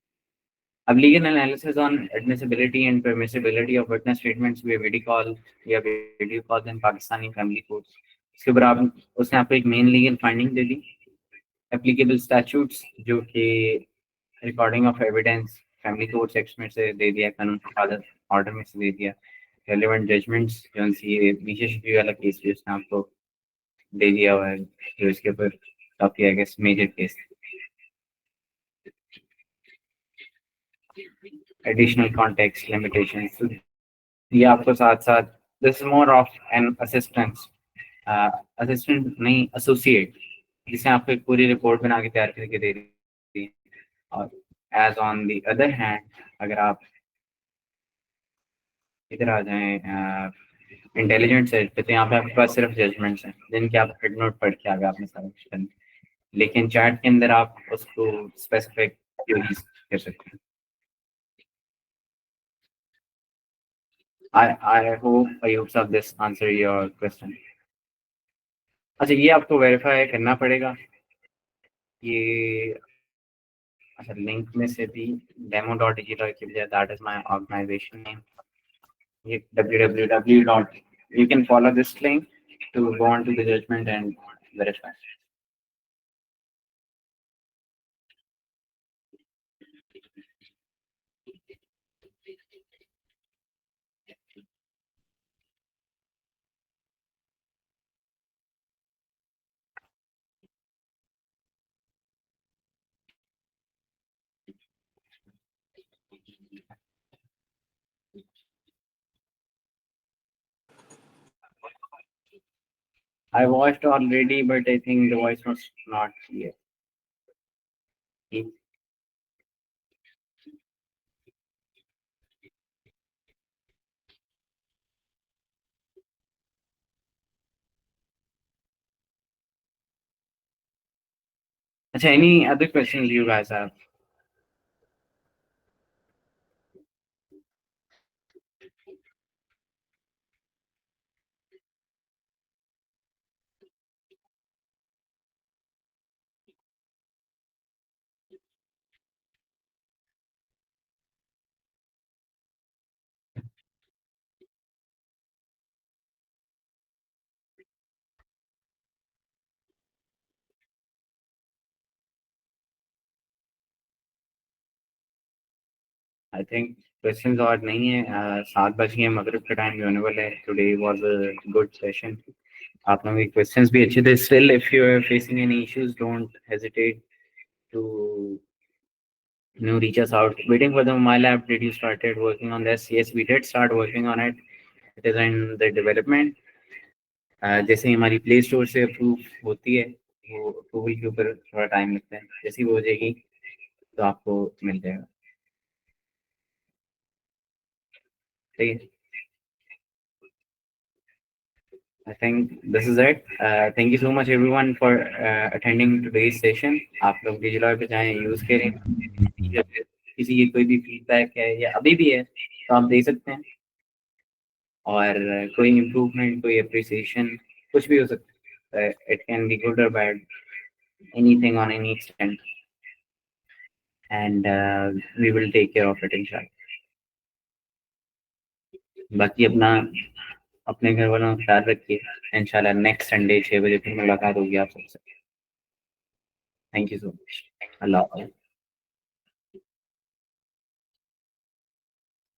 अब legal analysis on admissibility and permissibility of witness statements via video call या video call in Pakistani family courts, इसके ऊपर आप, उसने आपको एक मेन लीगल फाइंडिंग दे दी। एप्लीकेबल स्टैट्यूट्स जो कि recording of evidence family courts act में से दे दिया, कानून ऑर्डर में से दे दिया। रेलेवेंट जजमेंट्स जो सी नीचे शिपी वाला केस जिसने आपको दे दिया हुआ है, जो इसके ऊपर काफी I guess major case, additional context limitations, ये आपको साथ साथ this more of an assistance, assistant नहीं एसोसिएट, जिसे आपको एक पूरी रिपोर्ट बना के तैयार करके दे दी। और as on the other hand अगर आप इधर आ जाएं इंटेलिजेंट सेट पे, तो यहाँ पे आपके पास सिर्फ जजमेंट्स हैं जिनके आप हेड नोट पढ़ के आगे आपने सारा कुछ करना, लेकिन चैट के अंदर आप उसको स्पेसिफिक यूज कर सकते हैं। I hope सब this answer your question. अच्छा, ये आपको वेरीफाई करना पड़ेगा, ये अच्छा लिंक में से भी demo.digital के बजाय that is my organization name, ये www. You can follow this link to go on to the judgment and verify. I watched already, but I think the voice was not clear. अच्छा, any other questions you guys have? I think questions और नहीं है, 7 बज गए, मगरिब का time भी होने वाला है। Today was a good session. आप लोगों के questions भी अच्छे थे। Still, if you are facing any issues, don't hesitate to reach us out. Waiting for the mobile app. Did you started working on this? Yes, we did start working on it. It is in the development. जैसे ही हमारी play store से approve होती है, वो approval के ऊपर थोड़ा time लगता है, जैसे ही वो हो जाएगी तो आपको मिल जाएगा। ठीक है, I think this is it. Thank you so much everyone for attending today's session. आप लोग डिजिलॉय पे चाहें यूज करें, किसी की कोई भी फीडबैक है या अभी भी है तो आप दे सकते हैं, और कोई इम्प्रूवमेंट, कोई अप्रिसिएशन, कुछ भी हो सकता है, इट कैन बी गुड और bad, anything on any extent, and we will take care of it इंशाल्लाह। बाकी अपने घर वालों का ख्याल रखिए। इंशाल्लाह नेक्स्ट संडे 6 बजे फिर मुलाकात होगी आप सबसे। Thank you so much. अल्लाह हाफ़िज़।